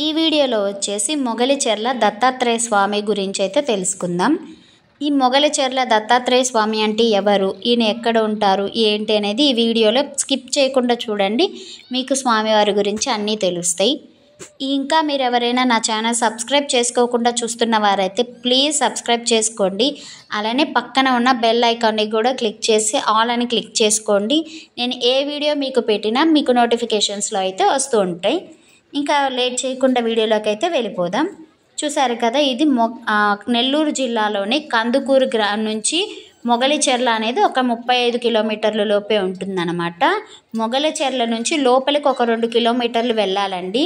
ఈ వీడియోలో వచ్చేసి మొగలిచెర్ల దత్తాత్రేయ స్వామి గురించి అయితే తెలుసుకుందాం. ఈ మొగలిచెర్ల దత్తాత్రేయ స్వామి అంటే ఎవరు, ఈయన ఎక్కడ ఉంటారు, ఏంటి అనేది ఈ వీడియోలో స్కిప్ చేయకుండా చూడండి. మీకు స్వామివారి గురించి అన్నీ తెలుస్తాయి. ఇంకా మీరు ఎవరైనా నా ఛానల్ సబ్స్క్రైబ్ చేసుకోకుండా చూస్తున్న వారైతే ప్లీజ్ సబ్స్క్రైబ్ చేసుకోండి. అలానే పక్కన ఉన్న బెల్ ఐకాన్ని కూడా క్లిక్ చేసి ఆల్ అని క్లిక్ చేసుకోండి. నేను ఏ వీడియో మీకు పెట్టినా మీకు నోటిఫికేషన్స్లో అయితే వస్తూ ఉంటాయి. ఇంకా లేట్ చేయకుండా వీడియోలోకి అయితే వెళ్ళిపోదాం. చూసారు కదా, ఇది నెల్లూరు జిల్లాలోని కందుకూరు నుంచి మొగలిచెర్ల అనేది ఒక 35 కిలోమీటర్ల లోపే ఉంటుందన్నమాట. మొగలిచెర్ల నుంచి లోపలికి ఒక 2 కిలోమీటర్లు వెళ్ళాలండి.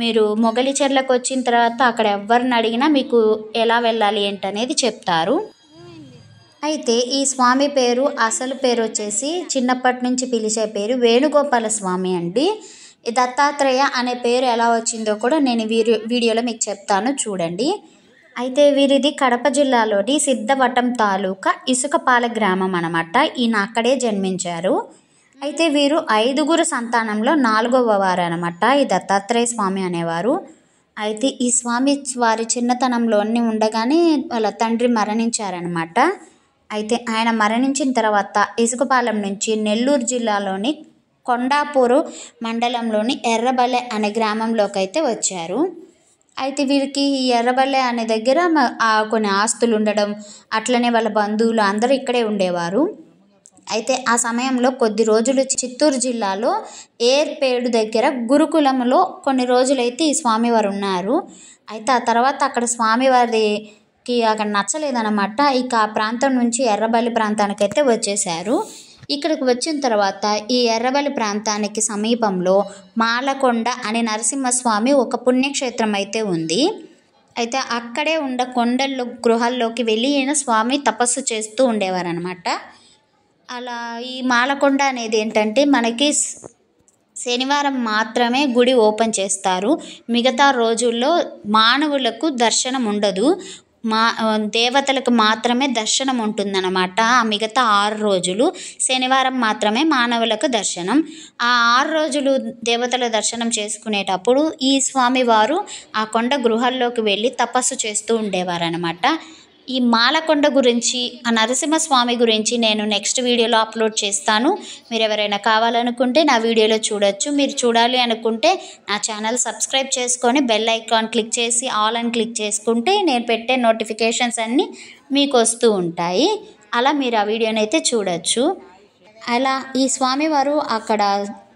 మీరు మొగలిచెర్లకు వచ్చిన తర్వాత అక్కడ ఎవరిని అడిగినా మీకు ఎలా వెళ్ళాలి ఏంటనేది చెప్తారు. అయితే ఈ స్వామి పేరు, అసలు పేరు వచ్చేసి చిన్నప్పటి నుంచి పిలిచే పేరు వేణుగోపాల స్వామి అండి. ఈ దత్తాత్రేయ అనే పేరు ఎలా వచ్చిందో కూడా నేను వీడియోలో మీకు చెప్తాను, చూడండి. అయితే వీరిది కడప జిల్లాలోని సిద్ధవటం తాలూకా ఇసుకపాల గ్రామం అన్నమాట. ఈయన అక్కడే జన్మించారు. అయితే వీరు 5గురు సంతానంలో 4వ వారు అనమాట ఈ దత్తాత్రేయ స్వామి అనేవారు. అయితే ఈ స్వామి వారి చిన్నతనంలోనే ఉండగానే వాళ్ళ తండ్రి మరణించారనమాట. అయితే ఆయన మరణించిన తర్వాత ఇసుకపాలెం నుంచి నెల్లూరు జిల్లాలోని కొండాపూరు మండలంలోని ఎర్రబల్లె అనే గ్రామంలోకి అయితే వచ్చారు. అయితే వీరికి ఈ ఎర్రబల్లె అనే దగ్గర కొన్ని ఆస్తులు ఉండడం, అట్లనే వాళ్ళ బంధువులు అందరూ ఇక్కడే ఉండేవారు. అయితే ఆ సమయంలో కొద్ది రోజులు చిత్తూరు జిల్లాలో ఏర్పేడు దగ్గర గురుకులంలో కొన్ని రోజులైతే ఈ స్వామివారు ఉన్నారు. అయితే ఆ తర్వాత అక్కడ స్వామివారికి అక్కడ నచ్చలేదన్నమాట. ఇక ఆ ప్రాంతం నుంచి ఎర్రబల్లి ప్రాంతానికి అయితే వచ్చేసారు. ఇక్కడికి వచ్చిన తర్వాత ఈ ఎర్రబల్లి ప్రాంతానికి సమీపంలో మాలకొండ అనే నరసింహస్వామి ఒక పుణ్యక్షేత్రం అయితే ఉంది. అయితే అక్కడే ఉన్న కొండల్లో గృహాల్లోకి వెళ్ళి ఈయన స్వామి తపస్సు చేస్తూ ఉండేవారు అనమాట. అలా ఈ మాలకొండ అనేది ఏంటంటే మనకి శనివారం మాత్రమే గుడి ఓపెన్ చేస్తారు. మిగతా రోజుల్లో మానవులకు దర్శనం ఉండదు. దేవతలకు మాత్రమే దర్శనం ఉంటుందన్నమాట. ఆ మిగతా 6 రోజులు శనివారం మాత్రమే మానవులకు దర్శనం. ఆ 6 రోజులు దేవతల దర్శనం చేసుకునేటప్పుడు ఈ స్వామివారు ఆ కొండ గృహాల్లోకి వెళ్ళి తపస్సు చేస్తూ ఉండేవారు అనమాట. ఈ మాలకొండ గురించి, ఆ నరసింహస్వామి గురించి నేను నెక్స్ట్ వీడియోలో అప్లోడ్ చేస్తాను. మీరు ఎవరైనా కావాలనుకుంటే నా వీడియోలో చూడొచ్చు. మీరు చూడాలి అనుకుంటే నా ఛానల్ సబ్స్క్రైబ్ చేసుకొని బెల్ ఐకాన్ క్లిక్ చేసి ఆల్ అని క్లిక్ చేసుకుంటే నేను పెట్టే నోటిఫికేషన్స్ అన్నీ మీకు వస్తూ ఉంటాయి. అలా మీరు ఆ వీడియోని అయితే చూడొచ్చు. అలా ఈ స్వామివారు అక్కడ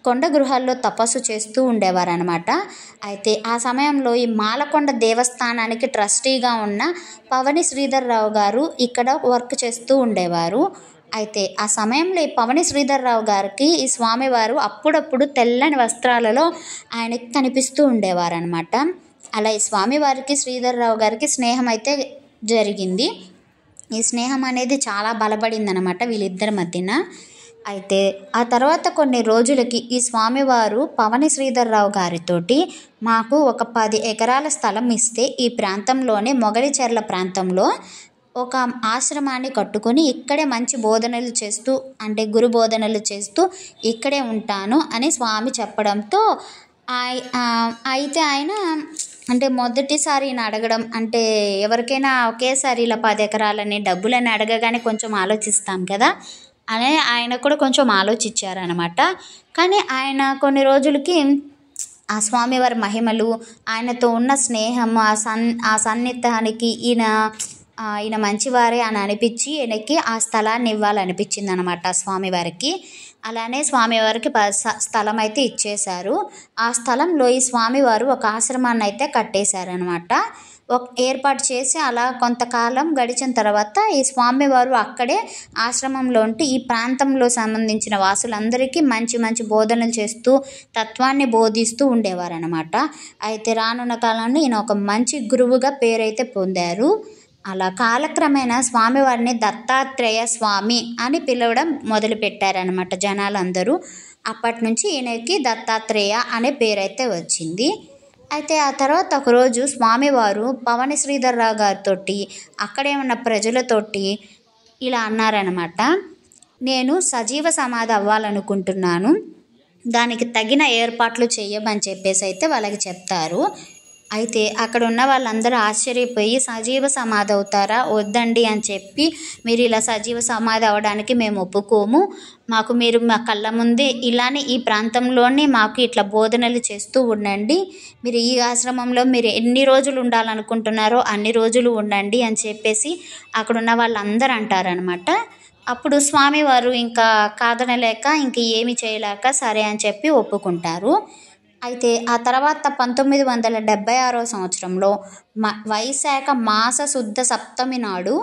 కొండ గృహాల్లో తపస్సు చేస్తూ ఉండేవారు అనమాట. అయితే ఆ సమయంలో ఈ మాలకొండ దేవస్థానానికి ట్రస్టీగా ఉన్న పవని శ్రీధర్రావు గారు ఇక్కడ వర్క్ చేస్తూ ఉండేవారు. అయితే ఆ సమయంలో ఈ పవని శ్రీధర్రావు గారికి ఈ స్వామివారు అప్పుడప్పుడు తెల్లని వస్త్రాలలో ఆయనకి కనిపిస్తూ ఉండేవారు అనమాట. అలా ఈ స్వామివారికి శ్రీధర్రావు గారికి స్నేహం అయితే జరిగింది. ఈ స్నేహం అనేది చాలా బలపడింది అనమాట వీళ్ళిద్దరి మధ్యన. అయితే ఆ తర్వాత కొన్ని రోజులకి ఈ స్వామివారు పవని శ్రీధర్రావు గారితోటి మాకు ఒక 10 ఎకరాల స్థలం ఇస్తే ఈ ప్రాంతంలోనే మొగలిచెర్ల ప్రాంతంలో ఒక ఆశ్రమాన్ని కట్టుకొని ఇక్కడే మంచి బోధనలు చేస్తూ, అంటే గురు బోధనలు చేస్తూ ఇక్కడే ఉంటాను అని స్వామి చెప్పడంతో అయితే ఆయన అంటే మొదటిసారి ఈయన అడగడం, అంటే ఎవరికైనా ఒకేసారి ఇలా 10 ఎకరాలని డబ్బులని అడగగానే కొంచెం ఆలోచిస్తాం కదా అని ఆయన కూడా కొంచెం ఆలోచించారనమాట. కానీ ఆయన కొన్ని రోజులకి ఆ స్వామివారి మహిమలు, ఆయనతో ఉన్న స్నేహం, ఆ సన్నిహితానికి ఈయన మంచివారే అని అనిపించి ఈయనకి ఆ స్థలాన్ని ఇవ్వాలనిపించింది అనమాట స్వామివారికి. అలానే స్వామివారికి స్థలం అయితే ఇచ్చేశారు. ఆ స్థలంలో ఈ స్వామివారు ఒక ఆశ్రమాన్ని అయితే కట్టేశారనమాట. ఏర్పాటు చేసి అలా కొంతకాలం గడిచిన తర్వాత ఈ స్వామివారు అక్కడే ఆశ్రమంలో ఉంటే ఈ ప్రాంతంలో సంబంధించిన వాసులందరికీ మంచి మంచి బోధనలు చేస్తూ తత్వాన్ని బోధిస్తూ ఉండేవారు అనమాట. అయితే రానున్న కాలంలో ఈయన ఒక మంచి గురువుగా పేరైతే పొందారు. అలా కాలక్రమేణా స్వామివారిని దత్తాత్రేయ స్వామి అని పిలవడం మొదలుపెట్టారనమాట జనాలందరూ. అప్పటి నుంచి ఈయనకి దత్తాత్రేయ అనే పేరైతే వచ్చింది. అయితే ఆ తర్వాత ఒకరోజు స్వామివారు పవని శ్రీధర్రావు గారితో అక్కడే ఉన్న ప్రజలతోటి ఇలా అన్నారనమాట, నేను సజీవ సమాధి అవ్వాలనుకుంటున్నాను, దానికి తగిన ఏర్పాట్లు చేయమని చెప్పేసి అయితే వాళ్ళకి చెప్తారు. అయితే అక్కడ ఉన్న వాళ్ళందరూ ఆశ్చర్యపోయి సజీవ సమాధి అవుతారా, వద్దండి అని చెప్పి, మీరు ఇలా సజీవ సమాధి అవ్వడానికి మేము ఒప్పుకోము, మీరు మా కళ్ళ ముందే ఇలానే ఈ ప్రాంతంలోనే మాకు ఇట్లా బోధనలు చేస్తూ ఉండండి, మీరు ఈ ఆశ్రమంలో మీరు ఎన్ని రోజులు ఉండాలనుకుంటున్నారో అన్ని రోజులు ఉండండి అని చెప్పేసి అక్కడున్న వాళ్ళందరూ అంటారనమాట. అప్పుడు స్వామివారు ఇంకా కాదనలేక ఇంక ఏమి చేయలేక సరే అని చెప్పి ఒప్పుకుంటారు. అయితే ఆ తర్వాత 1976 సంవత్సరంలో వైశాఖ మాస శుద్ధ సప్తమి నాడు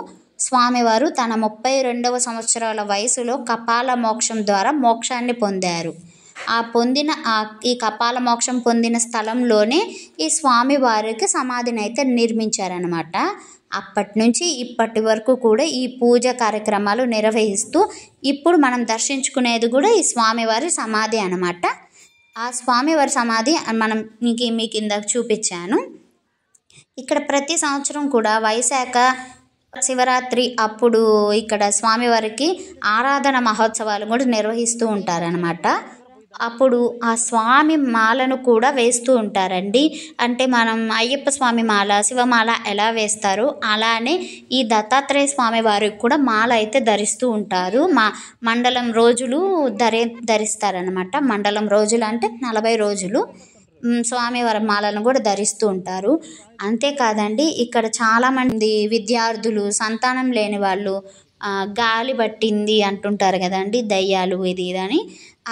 స్వామివారు తన 32వ సంవత్సరాల వయసులో కపాల మోక్షం ద్వారా మోక్షాన్ని పొందారు. ఈ కపాల మోక్షం పొందిన స్థలంలోనే ఈ స్వామివారికి సమాధిని అయితే నిర్మించారనమాట. అప్పటి నుంచి ఇప్పటి వరకు కూడా ఈ పూజ కార్యక్రమాలు నిర్వహిస్తూ ఇప్పుడు మనం దర్శించుకునేది కూడా ఈ స్వామివారి సమాధి అనమాట. ఆ స్వామివారి సమాధి మీకు ఇందాక చూపించాను. ఇక్కడ ప్రతి సంవత్సరం కూడా వైశాఖ శివరాత్రి అప్పుడు ఇక్కడ స్వామివారికి ఆరాధన మహోత్సవాలు కూడా నిర్వహిస్తూ ఉంటారనమాట. అప్పుడు ఆ స్వామి మాలను కూడా వేస్తూ ఉంటారండి. అంటే మనం అయ్యప్ప స్వామి మాల, శివమాల ఎలా వేస్తారో అలానే ఈ దత్తాత్రేయ స్వామి వారికి కూడా మాల అయితే ధరిస్తూ ఉంటారు. మండలం రోజులు ధరిస్తారనమాట. మండలం రోజులు అంటే 40 రోజులు స్వామివారి మాలను కూడా ధరిస్తూ ఉంటారు. అంతేకాదండి, ఇక్కడ చాలామంది విద్యార్థులు, సంతానం లేని వాళ్ళు, గాలి పట్టింది అంటుంటారు కదండి, దయ్యాలు ఇది అని,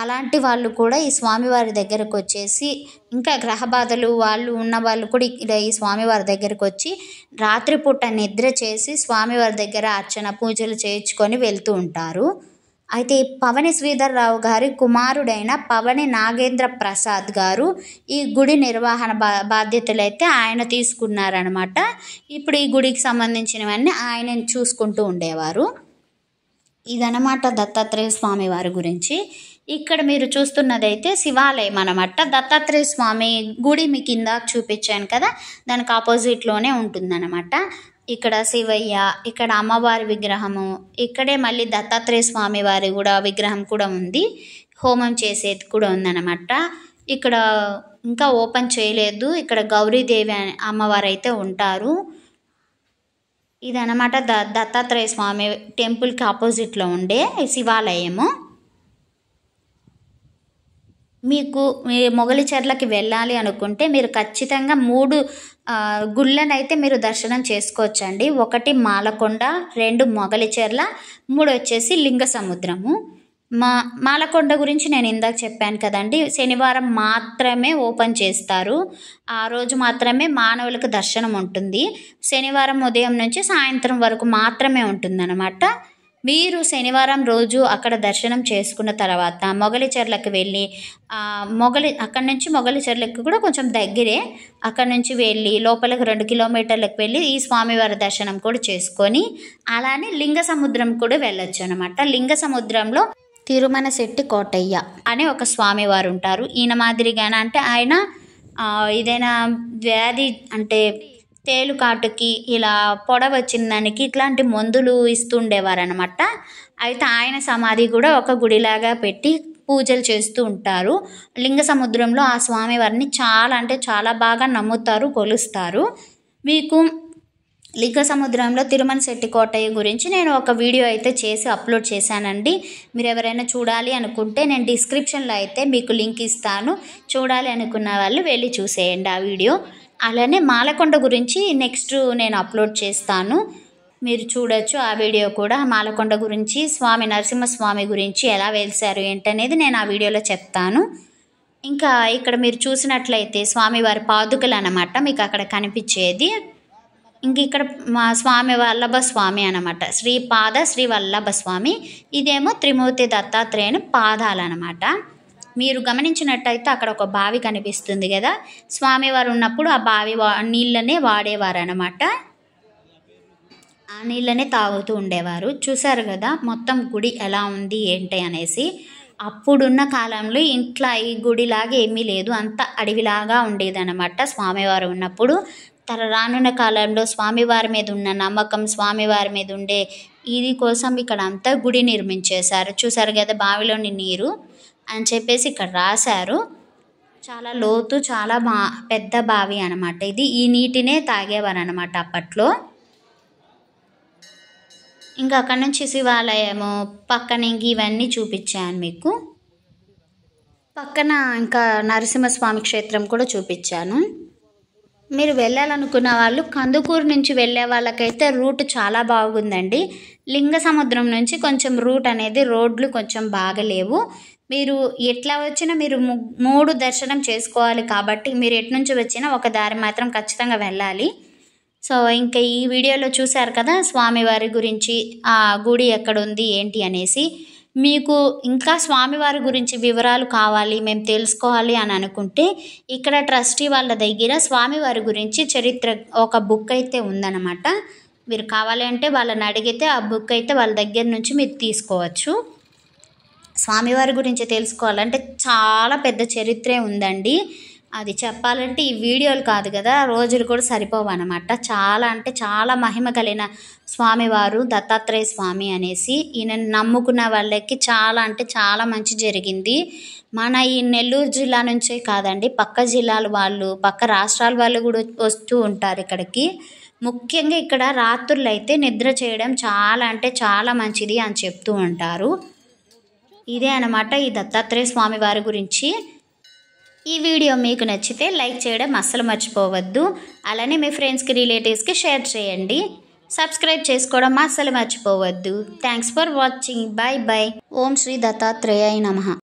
అలాంటి వాళ్ళు కూడా ఈ స్వామివారి దగ్గరకు వచ్చేసి, ఇంకా గ్రహ బాధలు వాళ్ళు ఉన్న వాళ్ళు కూడా ఈ స్వామివారి దగ్గరకు వచ్చి రాత్రిపూట నిద్ర చేసి స్వామివారి దగ్గర అర్చన పూజలు చేయించుకొని వెళ్తూ ఉంటారు. అయితే పవని శ్రీధర్రావు గారి కుమారుడైన పవని నాగేంద్ర ప్రసాద్ గారు ఈ గుడి నిర్వహణ బాధ్యతలు అయితే ఆయన తీసుకున్నారనమాట. ఇప్పుడు ఈ గుడికి సంబంధించినవన్నీ ఆయన చూసుకుంటూ ఉండేవారు. ఇదనమాట దత్తాత్రేయ స్వామి వారి గురించి. ఇక్కడ మీరు చూస్తున్నదైతే శివాలయం అనమాట. దత్తాత్రేయ స్వామి గుడి మీకు ఇందాక చూపించాను కదా, దానికి ఆపోజిట్లోనే ఉంటుందన్నమాట. ఇక్కడ శివయ్య, ఇక్కడ అమ్మవారి విగ్రహము, ఇక్కడే మళ్ళీ దత్తాత్రేయ స్వామి వారి కూడా విగ్రహం కూడా ఉంది, హోమం చేసేది కూడా ఉందన్నమాట. ఇక్కడ ఇంకా ఓపెన్ చేయలేదు. ఇక్కడ గౌరీదేవి అమ్మవారు అయితే ఉంటారు. ఇదనమాట దత్తాత్రేయ స్వామి టెంపుల్కి ఆపోజిట్లో ఉండే శివాలయము. మీరు మొగలిచెర్లకి వెళ్ళాలి అనుకుంటే మీరు ఖచ్చితంగా 3 గుళ్ళను అయితే మీరు దర్శనం చేసుకోవచ్చండి. 1 మాలకొండ, 2 మొగలిచెర్ల, 3 వచ్చేసి లింగ సముద్రము. మాలకొండ గురించి నేను ఇందాక చెప్పాను కదండి, శనివారం మాత్రమే ఓపెన్ చేస్తారు. ఆ రోజు మాత్రమే మానవులకు దర్శనం ఉంటుంది. శనివారం ఉదయం నుంచి సాయంత్రం వరకు మాత్రమే ఉంటుందన్నమాట. మీరు శనివారం రోజు అక్కడ దర్శనం చేసుకున్న తర్వాత మొగలిచెర్లకు వెళ్ళి అక్కడి నుంచి మొగలిచెర్లకు కూడా కొంచెం దగ్గరే, అక్కడి నుంచి వెళ్ళి లోపలికి 2 కిలోమీటర్లకు వెళ్ళి ఈ స్వామివారి దర్శనం కూడా చేసుకొని అలానే లింగ సముద్రం కూడా వెళ్ళొచ్చు అనమాట. లింగ సముద్రంలో తిరుమల శెట్టి కోటయ్య అనే ఒక స్వామివారు ఉంటారు. ఈయన మాదిరిగానే అంటే ఆయన ఏదైనా వ్యాధి అంటే తేలుకాటుకి ఇలా పొడవ వచ్చిందానికి ఇట్లాంటి మందులు ఇస్తుండేవారు అనమాట. అయితే ఆయన సమాధి కూడా ఒక గుడిలాగా పెట్టి పూజలు చేస్తూ ఉంటారు. లింగ సముద్రంలో ఆ స్వామివారిని చాలా అంటే చాలా బాగా నమ్ముతారు, కొలుస్తారు. మీకు లింగ సముద్రంలో తిరుమల శెట్టి కోటయ్య గురించి నేను ఒక వీడియో అయితే చేసి అప్లోడ్ చేశానండి. మీరు ఎవరైనా చూడాలి అనుకుంటే నేను డిస్క్రిప్షన్లో అయితే మీకు లింక్ ఇస్తాను. చూడాలి అనుకున్న వాళ్ళు వెళ్ళి చూసేయండి ఆ వీడియో. అలానే మాలకొండ గురించి నెక్స్ట్ నేను అప్లోడ్ చేస్తాను, మీరు చూడొచ్చు ఆ వీడియో కూడా. మాలకొండ గురించి, స్వామి నరసింహస్వామి గురించి ఎలా వెలిసారు ఏంటనేది నేను ఆ వీడియోలో చెప్తాను. ఇంకా ఇక్కడ మీరు చూసినట్లయితే స్వామివారి పాదుకలు అన్నమాట మీకు అక్కడ కనిపించేది. ఇంక ఇక్కడ మా స్వామి వల్లభ స్వామి అనమాట, శ్రీ వల్లభ స్వామి. ఇదేమో త్రిమూర్తి దత్తాత్రేయుని పాదాలు అనమాట. మీరు గమనించినట్టయితే అక్కడ ఒక బావి కనిపిస్తుంది కదా, స్వామివారు ఉన్నప్పుడు ఆ బావి నీళ్ళనే వాడేవారు అనమాట. ఆ నీళ్ళనే తాగుతూ ఉండేవారు. చూసారు కదా మొత్తం గుడి ఎలా ఉంది ఏంటి అనేసి. అప్పుడున్న కాలంలో ఇంట్లో ఈ గుడిలాగా ఏమీ లేదు, అంత అడవిలాగా ఉండేదన్నమాట స్వామివారు ఉన్నప్పుడు. రానున్న కాలంలో స్వామివారి మీద ఉన్న నమ్మకం, స్వామివారి మీద ఉండే ఇది కోసం ఇక్కడ అంతా గుడి నిర్మించేశారు. చూసారు కదా బావిలోని నీరు అని చెప్పేసి ఇక్కడ రాశారు. చాలా లోతు, చాలా పెద్ద బావి అనమాట ఇది. ఈ నీటినే తాగేవారు అనమాట అప్పట్లో. ఇంకా అక్కడ నుంచి శివాలయము పక్కన ఇంక ఇవన్నీ చూపించాను మీకు. పక్కన ఇంకా నరసింహస్వామి క్షేత్రం కూడా చూపించాను. మీరు వెళ్ళాలనుకున్న వాళ్ళు కందుకూరు నుంచి వెళ్ళే వాళ్ళకైతే రూట్ చాలా బాగుందండి. లింగ సముద్రం నుంచి కొంచెం రూట్ అనేది రోడ్లు కొంచెం బాగలేవు. మీరు ఎట్లా వచ్చినా మీరు 3 దర్శనం చేసుకోవాలి కాబట్టి మీరు ఎటు నుంచి వచ్చినా ఒక దారి మాత్రం ఖచ్చితంగా వెళ్ళాలి. సో ఇంకా ఈ వీడియోలో చూశారు కదా స్వామివారి గురించి, ఆ గుడి ఎక్కడుంది ఏంటి అనేసి. మీకు ఇంకా స్వామివారి గురించి వివరాలు కావాలి, మేము తెలుసుకోవాలి అని అనుకుంటే ఇక్కడ ట్రస్టీ వాళ్ళ దగ్గర స్వామివారి గురించి చరిత్ర ఒక బుక్ అయితే ఉందన్నమాట. మీరు కావాలి అంటే వాళ్ళని అడిగితే ఆ బుక్ అయితే వాళ్ళ దగ్గర నుంచి మీరు తీసుకోవచ్చు. స్వామివారి గురించి తెలుసుకోవాలంటే చాలా పెద్ద చరిత్రే ఉందండి. అది చెప్పాలంటే ఈ వీడియోలు కాదు కదా, రోజులు కూడా సరిపోవు అనమాట. చాలా అంటే చాలా మహిమ కలిగిన స్వామివారు దత్తాత్రేయ స్వామి అనేసి. ఈయన నమ్ముకున్న వాళ్ళకి చాలా అంటే చాలా మంచి జరిగింది. మన ఈ నెల్లూరు జిల్లా నుంచే కాదండి, పక్క జిల్లాల వాళ్ళు, పక్క రాష్ట్రాల వాళ్ళు కూడా వస్తూ ఉంటారు ఇక్కడికి. ముఖ్యంగా ఇక్కడ రాత్రులు అయితే నిద్ర చేయడం చాలా అంటే చాలా మంచిది అని చెప్తూ ఉంటారు. ఇదే అన్నమాట ఈ దత్తాత్రేయ స్వామి వారి గురించి. ఈ వీడియో మీకు నచ్చితే లైక్ చేయడం అస్సలు మర్చిపోవద్దు. అలానే మీ ఫ్రెండ్స్కి, రిలేటివ్స్కి షేర్ చేయండి. సబ్స్క్రైబ్ చేసుకోవడం అస్సలు మర్చిపోవద్దు. Thanks for watching. Bye bye. ఓం శ్రీ దత్తాత్రేయాయ నమః.